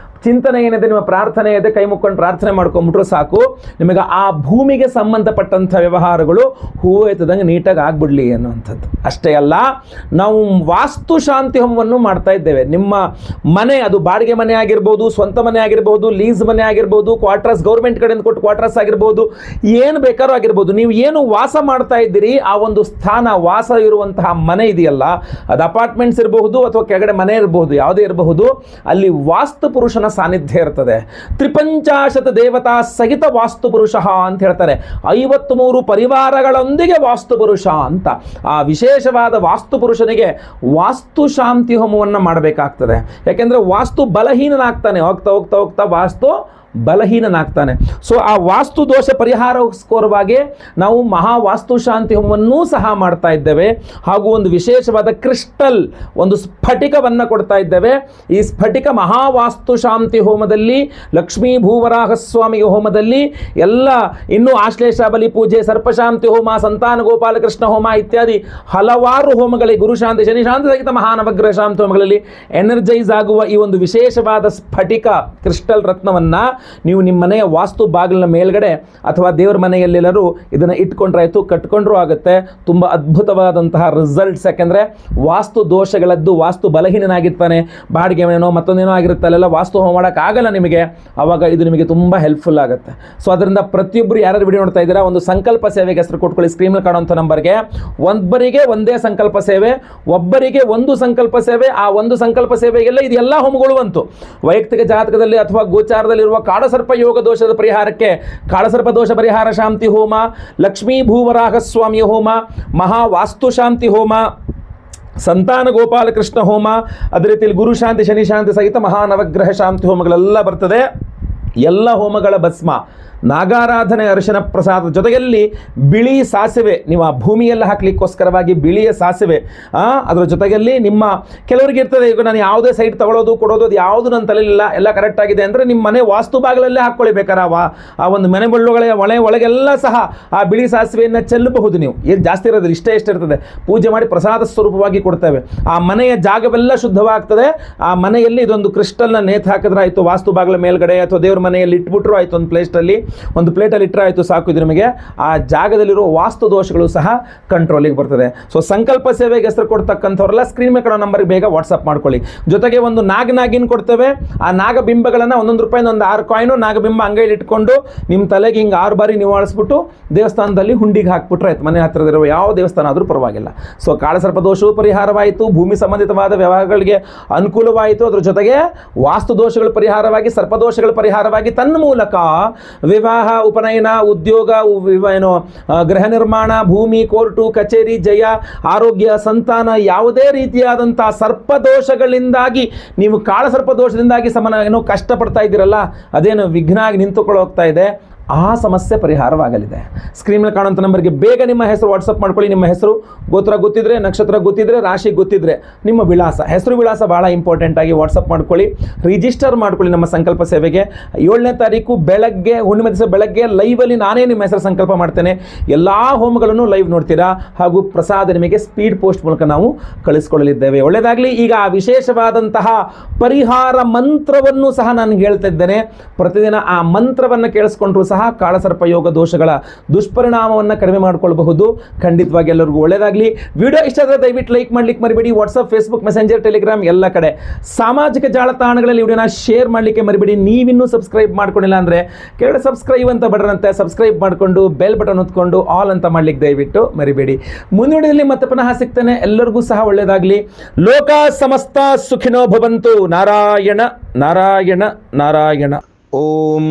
ಚಿಂತನೆ ಏನಿದೆ, ನಿಮ್ಮ ಪ್ರಾರ್ಥನೆ ಇದೆ, ಕೈ ಮುಕ್ಕೊಂಡು ಪ್ರಾರ್ಥನೆ ಮಾಡ್ಕೊಂಡ್ಬಿಟ್ರು ಸಾಕು, ನಿಮಗೆ ಆ ಭೂಮಿಗೆ ಸಂಬಂಧಪಟ್ಟಂಥ ವ್ಯವಹಾರಗಳು ಹೂವು ಎತ್ತದಂಗೆ ನೀಟಾಗಿ ಆಗ್ಬಿಡ್ಲಿ ಅನ್ನುವಂಥದ್ದು. ಅಷ್ಟೇ ಅಲ್ಲ, ನಾವು ವಾಸ್ತು ಶಾಂತಿ ಹೋಮವನ್ನು ಮಾಡ್ತಾ ಇದ್ದೇವೆ. ನಿಮ್ಮ ಮನೆ, ಅದು ಬಾಡಿಗೆ ಮನೆ ಆಗಿರ್ಬೋದು, ಸ್ವಂತ ಮನೆ ಆಗಿರ್ಬೋದು, ಲೀಸ್ ಮನೆ ಆಗಿರ್ಬೋದು, ಕ್ವಾರ್ಟರ್ಸ್ ಗೌರ್ಮೆಂಟ್ ಕಡೆಯಿಂದ ಕೊಟ್ಟು ಕ್ವಾರ್ಟರ್ಸ್ ಆಗಿರ್ಬೋದು, ಏನು ಬೇಕಾದ್ರೂ ಆಗಿರ್ಬೋದು, ನೀವು ಏನು ವಾಸ ಮಾಡ್ತಾ ಇದ್ದೀರಿ ಆ ಒಂದು ಸ್ಥಾನ, ವಾಸ ಇರುವಂತಹ ಮನೆ ಇದೆಯಲ್ಲ, ಅದು ಅಪಾರ್ಟ್ಮೆಂಟ್ಸ್ ಇರಬಹುದು ಅಥವಾ ಕೆಳಗಡೆ ಮನೆ ಇರಬಹುದು, ಯಾವುದೇ ಇರಬಹುದು, ಅಲ್ಲಿ ವಾಸ್ತು ಪುರುಷನ ಸಾನ್ನಿಧ್ಯ ಇರ್ತದೆ. ತ್ರಿಪಂಚಾಶತ ದೇವತಾ ಸಹಿತ ವಾಸ್ತು ಪುರುಷ ಅಂತ ಹೇಳ್ತಾರೆ. 53 ಪರಿವಾರಗಳೊಂದಿಗೆ ವಾಸ್ತು ಪುರುಷ ಅಂತ. ಆ ವಿಶೇಷವಾದ ವಾಸ್ತು ಪುರುಷನಿಗೆ ವಾಸ್ತು ಶಾಂತಿ ಹೋಮವನ್ನು ಮಾಡಬೇಕಾಗ್ತದೆ. ಯಾಕೆಂದ್ರೆ ವಾಸ್ತು ಬಲಹೀನನಾಗ್ತಾನೆ, ಹೋಗ್ತಾ ಹೋಗ್ತಾ ಹೋಗ್ತಾ ವಾಸ್ತು ಬಲಹೀನನಾಗ್ತಾನೆ. ಸೊ ಆ ವಾಸ್ತು ದೋಷ ಪರಿಹಾರಕ್ಕೋಸ್ಕರವಾಗಿ ನಾವು ಮಹಾ ವಾಸ್ತು ಶಾಂತಿ ಹೋಮವನ್ನೂ ಸಹ ಮಾಡ್ತಾ ಇದ್ದೇವೆ. ಹಾಗೂ ಒಂದು ವಿಶೇಷವಾದ ಕ್ರಿಸ್ಟಲ್, ಒಂದು ಸ್ಫಟಿಕವನ್ನು ಕೊಡ್ತಾ ಇದ್ದೇವೆ. ಈ ಸ್ಫಟಿಕ ಮಹಾವಾಸ್ತು ಶಾಂತಿ ಹೋಮದಲ್ಲಿ, ಲಕ್ಷ್ಮೀ ಭೂವರಾಹ ಸ್ವಾಮಿ ಹೋಮದಲ್ಲಿ, ಎಲ್ಲ ಇನ್ನೂ ಆಶ್ಲೇಷ ಬಲಿ ಪೂಜೆ, ಸರ್ಪಶಾಂತಿ ಹೋಮ, ಸಂತಾನ ಗೋಪಾಲಕೃಷ್ಣ ಹೋಮ ಇತ್ಯಾದಿ ಹಲವಾರು ಹೋಮಗಳಿಗೆ, ಗುರುಶಾಂತಿ ಶನಿ ಶಾಂತಿ ಸಹಿತ ಮಹಾನವಗ್ರಹ ಶಾಂತಿ ಹೋಮಗಳಲ್ಲಿ ಎನರ್ಜೈಸ್ ಆಗುವ ಈ ಒಂದು ವಿಶೇಷವಾದ ಸ್ಫಟಿಕ ಕ್ರಿಸ್ಟಲ್ ರತ್ನವನ್ನು ನೀವು ನಿಮ್ಮ ಮನೆಯ ವಾಸ್ತು ಬಾಗಿಲಿನ ಮೇಲ್ಗಡೆ ಅಥವಾ ದೇವರ ಮನೆಯಲ್ಲೆಲ್ಲರೂ ಇದನ್ನು ಇಟ್ಕೊಂಡ್ರಾಯ್ತು, ಕಟ್ಕೊಂಡ್ರೂ ಆಗುತ್ತೆ. ತುಂಬ ಅದ್ಭುತವಾದಂತಹ ರಿಸಲ್ಟ್ಸ್. ಯಾಕೆಂದರೆ ವಾಸ್ತು ದೋಷಗಳದ್ದು, ವಾಸ್ತು ಬಲಹೀನನಾಗಿರ್ತಾನೆ, ಬಾಡಿಗೆ ಮನೆಯೋ ಮತ್ತೊಂದೇನೋ ಆಗಿರುತ್ತೆ, ಅಲ್ಲೆಲ್ಲ ವಾಸ್ತು ಹೋಮ ಮಾಡೋಕ್ಕಾಗಲ್ಲ ನಿಮಗೆ, ಆವಾಗ ಇದು ನಿಮಗೆ ತುಂಬ ಹೆಲ್ಪ್ಫುಲ್ ಆಗುತ್ತೆ. ಸೊ ಅದರಿಂದ ಪ್ರತಿಯೊಬ್ಬರು ಯಾರು ವಿಡಿಯೋ ನೋಡ್ತಾ ಇದ್ದೀರಾ, ಒಂದು ಸಂಕಲ್ಪ ಸೇವೆಗೆ ಹೆಸರು ಕೊಟ್ಕೊಳ್ಳಿ. ಸ್ಕ್ರೀನಲ್ಲಿ ಕಾಣುವಂಥ ನಂಬರ್ಗೆ ಒಬ್ಬರಿಗೆ ಒಂದೇ ಸಂಕಲ್ಪ ಸೇವೆ, ಒಬ್ಬರಿಗೆ ಒಂದು ಸಂಕಲ್ಪ ಸೇವೆ. ಆ ಒಂದು ಸಂಕಲ್ಪ ಸೇವೆಗೆಲ್ಲ ಇದೆಲ್ಲ ಹೋಮಗಳು ಬಂತು. ವೈಯಕ್ತಿಕ ಜಾತಕದಲ್ಲಿ ಅಥವಾ ಗೋಚಾರದಲ್ಲಿರುವ ಕಾಳಸರ್ಪ ಯೋಗ ದೋಷದ ಪರಿಹಾರಕ್ಕೆ ಕಾಳಸರ್ಪ ದೋಷ ಪರಿಹಾರ ಶಾಂತಿ ಹೋಮ, ಲಕ್ಷ್ಮೀ ಭೂವರಾಹ ಸ್ವಾಮಿಯ ಹೋಮ, ಮಹಾ ವಾಸ್ತು ಶಾಂತಿ ಹೋಮ, ಸಂತಾನ ಗೋಪಾಲಕೃಷ್ಣ ಹೋಮ, ಅದೇ ರೀತಿಯಲ್ಲಿ ಗುರು ಶಾಂತಿ ಶನಿ ಶಾಂತಿ ಸಹಿತ ಮಹಾನವಗ್ರಹ ಶಾಂತಿ ಹೋಮಗಳೆಲ್ಲ ಬರ್ತದೆ. ಎಲ್ಲ ಹೋಮಗಳ ಭಸ್ಮ, ನಾಗಾರಾಧನೆ, ಅರಿಶಿನ ಪ್ರಸಾದ ಜೊತೆಯಲ್ಲಿ ಬಿಳಿ ಸಾಸಿವೆ, ನೀವು ಆ ಭೂಮಿಯೆಲ್ಲ ಹಾಕ್ಲಿಕ್ಕೋಸ್ಕರವಾಗಿ ಬಿಳಿಯ ಸಾಸಿವೆ, ಅದರ ಜೊತೆಯಲ್ಲಿ ನಿಮ್ಮ ಕೆಲವರಿಗೆ ಇರ್ತದೆ, ಈಗ ನಾನು ಯಾವುದೇ ಸೈಟ್ ತಗೊಳ್ಳೋದು ಕೊಡೋದು ಅದು ಯಾವುದು ನನ್ನ ತಲೆಯಲ್ಲಿಲ್ಲ, ಎಲ್ಲ ಕರೆಕ್ಟ್ ಆಗಿದೆ ಅಂದರೆ ನಿಮ್ಮ ಮನೆ ವಾಸ್ತು ಬಾಗಿಲಲ್ಲೇ ಹಾಕ್ಕೊಳ್ಳಿ. ಬೇಕಾರೆ ಆ ಒಂದು ಮನೆ ಬಳ್ಳುಗಳ ಒಳಗೆಲ್ಲ ಸಹ ಆ ಬಿಳಿ ಸಾಸಿವೆಯನ್ನು ಚೆಲ್ಲಬಹುದು. ನೀವು ಏನು ಜಾಸ್ತಿ ಇರೋದಿಲ್ಲ, ಇಷ್ಟೇ ಇರ್ತದೆ. ಪೂಜೆ ಮಾಡಿ ಪ್ರಸಾದ ಸ್ವರೂಪವಾಗಿ ಕೊಡ್ತೇವೆ. ಆ ಮನೆಯ ಜಾಗವೆಲ್ಲ ಶುದ್ಧವಾಗ್ತದೆ. ಆ ಮನೆಯಲ್ಲಿ ಇದೊಂದು ಕ್ರಿಸ್ಟಲ್ನ ನೇತು ಹಾಕಿದ್ರೆ ಆಯಿತು, ವಾಸ್ತು ಬಾಗಿಲ ಮೇಲ್ಗಡೆ ಅಥವಾ ದೇವ್ರ ಮನೆಯಲ್ಲಿ ಇಟ್ಬಿಟ್ರು ಆಯಿತು, ಒಂದು ಪ್ಲೇಟಲ್ಲಿ ಇಟ್ಟರೆ ಆಯಿತು ಸಾಕು. ಇದು ನಿಮಗೆ ಆ ಜಾಗದಲ್ಲಿರುವ ವಾಸ್ತು ದೋಷಗಳು ಸಹ ಕಂಟ್ರೋಲಿಗೆ ಬರ್ತದೆ. ಸೊ ಸಂಕಲ್ಪ ಸೇವೆಗೆ ಹೆಸರು ಕೊಡ್ತಕ್ಕಂಥವ್ರೆಲ್ಲ ಸ್ಕ್ರೀನ್ ಮೇಲೆ ಕೊಡೋ ನಂಬರ್ಗೆ ಬೇಗ ವಾಟ್ಸಪ್ ಮಾಡ್ಕೊಳ್ಳಿ. ಜೊತೆಗೆ ಒಂದು ನಾಗಿನ ಕೊಡ್ತೇವೆ. ಆ ನಾಗಬಿಂಬಗಳನ್ನು ₹1 ಒಂದು 6 ಕಾಯಿನು ನಾಗಬಿಂಬ ಅಂಗೈಲಿ ಇಟ್ಕೊಂಡು ನಿಮ್ಮ ತಲೆಗೆ ಹಿಂಗೆ 6 ಬಾರಿ ನಿವಾಳಿಸ್ಬಿಟ್ಟು ದೇವಸ್ಥಾನದಲ್ಲಿ ಹುಂಡಿಗೆ ಹಾಕ್ಬಿಟ್ರೆ ಆಯ್ತು. ಮನೆ ಹತ್ತಿರದಿರುವ ಯಾವ ದೇವಸ್ಥಾನ ಆದರೂ ಪರವಾಗಿಲ್ಲ. ಸೊ ಕಾಳಸರ್ಪ ದೋಷವೂ ಪರಿಹಾರವಾಯಿತು, ಭೂಮಿ ಸಂಬಂಧಿತವಾದ ವ್ಯವಹಾರಗಳಿಗೆ ಅನುಕೂಲವಾಯಿತು, ಅದ್ರ ಜೊತೆಗೆ ವಾಸ್ತು ದೋಷಗಳ ಪರಿಹಾರವಾಗಿ, ಸರ್ಪದೋಷಗಳ ಪರಿಹಾರವಾಗಿ ತನ್ನ ಮೂಲಕ ವಿವಾಹ, ಉಪನಯನ, ಉದ್ಯೋಗ, ಗೃಹ ನಿರ್ಮಾಣ, ಭೂಮಿ, ಕೋರ್ಟು, ಕಚೇರಿ, ಜಯ, ಆರೋಗ್ಯ, ಸಂತಾನ, ಯಾವುದೇ ರೀತಿಯಾದಂತಹ ಸರ್ಪದೋಷಗಳಿಂದಾಗಿ ನೀವು ಕಾಳಸರ್ಪದೋಷದಿಂದಾಗಿ ಏನೋ ಕಷ್ಟಪಡ್ತಾ ಇದ್ದೀರಲ್ಲ, ಅದೇನು ವಿಘ್ನ ಆಗಿ ನಿಂತುಕೊಂಡು ಹೋಗ್ತಾ ಇದೆ, ಆ ಸಮಸ್ಯೆ ಪರಿಹಾರವಾಗಲಿದೆ. ಸ್ಕ್ರೀನಲ್ಲಿ ಕಾಣುವಂಥ ನಂಬರ್ಗೆ ಬೇಗ ನಿಮ್ಮ ಹೆಸರು ವಾಟ್ಸಪ್ ಮಾಡ್ಕೊಳ್ಳಿ. ನಿಮ್ಮ ಹೆಸರು, ಗೋತ್ರ ಗೊತ್ತಿದ್ರೆ, ನಕ್ಷತ್ರ ಗೊತ್ತಿದ್ರೆ, ರಾಶಿ ಗೊತ್ತಿದ್ರೆ, ನಿಮ್ಮ ವಿಳಾಸ, ಹೆಸರು ವಿಳಾಸ ಭಾಳ ಇಂಪಾರ್ಟೆಂಟ್ ಆಗಿ ವಾಟ್ಸಪ್ ಮಾಡ್ಕೊಳ್ಳಿ. ರಿಜಿಸ್ಟರ್ ಮಾಡ್ಕೊಳ್ಳಿ ನಮ್ಮ ಸಂಕಲ್ಪ ಸೇವೆಗೆ. 7ನೇ ತಾರೀಕು ಬೆಳಗ್ಗೆ, ಹುಣ್ಣಿಮೆ ದಿವಸ ಬೆಳಗ್ಗೆ ಲೈವಲ್ಲಿ ನಾನೇ ನಿಮ್ಮ ಹೆಸರು ಸಂಕಲ್ಪ ಮಾಡ್ತೇನೆ. ಎಲ್ಲ ಹೋಮಗಳನ್ನು ಲೈವ್ ನೋಡ್ತೀರಾ. ಹಾಗೂ ಪ್ರಸಾದ ನಿಮಗೆ ಸ್ಪೀಡ್ ಪೋಸ್ಟ್ ಮೂಲಕ ನಾವು ಕಳಿಸ್ಕೊಳ್ಳಲಿದ್ದೇವೆ. ಒಳ್ಳೆಯದಾಗಲಿ. ಈಗ ಆ ವಿಶೇಷವಾದಂತಹ ಪರಿಹಾರ ಮಂತ್ರವನ್ನು ಸಹ ನಾನು ಹೇಳ್ತಾ ಇದ್ದೇನೆ. ಪ್ರತಿದಿನ ಆ ಮಂತ್ರವನ್ನು ಕೇಳಿಸ್ಕೊಂಡ್ರು ಸಹ ಕಾಳಸರ್ಪ ಯೋಗ ದೋಷಗಳ ದುಷ್ಪರಿಣಾಮವನ್ನು ಕಡಿಮೆ ಮಾಡಿಕೊಳ್ಳಬಹುದು. ಖಂಡಿತವಾಗಿ ಎಲ್ಲರಿಗೂ ಒಳ್ಳೆಯದಾಗಲಿ. ವಿಡಿಯೋ ಇಷ್ಟ ಆದರೆ ದಯವಿಟ್ಟು ಲೈಕ್ ಮಾಡ್ಲಿಕ್ಕೆ ಮರಿಬೇಡಿ. ವಾಟ್ಸಪ್, ಫೇಸ್ಬುಕ್, ಮೆಸೆಂಜರ್, ಟೆಲಿಗ್ರಾಮ್ ಎಲ್ಲ ಕಡೆ ಸಾಮಾಜಿಕ ಜಾಲತಾಣಗಳಲ್ಲಿ ವಿಡಿಯೋನ ಶೇರ್ ಮಾಡಲಿಕ್ಕೆ ಮರಿಬೇಡಿ. ನೀವಿನ್ನೂ ಸಬ್ಸ್ಕ್ರೈಬ್ ಮಾಡ್ಕೊಂಡಿಲ್ಲ ಅಂದರೆ ಕೆಳಗಡೆ ಸಬ್ಸ್ಕ್ರೈಬ್ ಅಂತ ಬಟನ್ ಸಬ್ಸ್ಕ್ರೈಬ್ ಮಾಡಿಕೊಂಡು ಬೆಲ್ ಬಟನ್ ಹೊತ್ಕೊಂಡು ಆಲ್ ಅಂತ ಮಾಡ್ಲಿಕ್ಕೆ ದಯವಿಟ್ಟು ಮರಿಬೇಡಿ. ಮುಂದಿನ ವಿಡಿಯೋದಲ್ಲಿ ಮತ್ತೆ ಪುನಃ ಸಿಗ್ತೇನೆ. ಎಲ್ಲರಿಗೂ ಸಹ ಒಳ್ಳೆಯದಾಗಲಿ. ಲೋಕ ಸಮಸ್ತ ಸುಖಿನೋ ಭವಂತು. ನಾರಾಯಣ ನಾರಾಯಣ ನಾರಾಯಣ. ಓಂ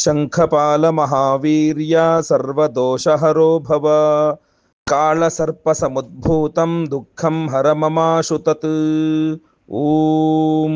ಶಂಖಪಾಲ ಮಹಾವೀರ್ಯ ಸರ್ವದೋಷಹರೋ ಭವ. ಕಾಳಸರ್ಪ ಸಮುದ್ಭೂತಂ ದುಃಖಂ ಹರ ಮಮಾಶು ತತ್. ಓಂ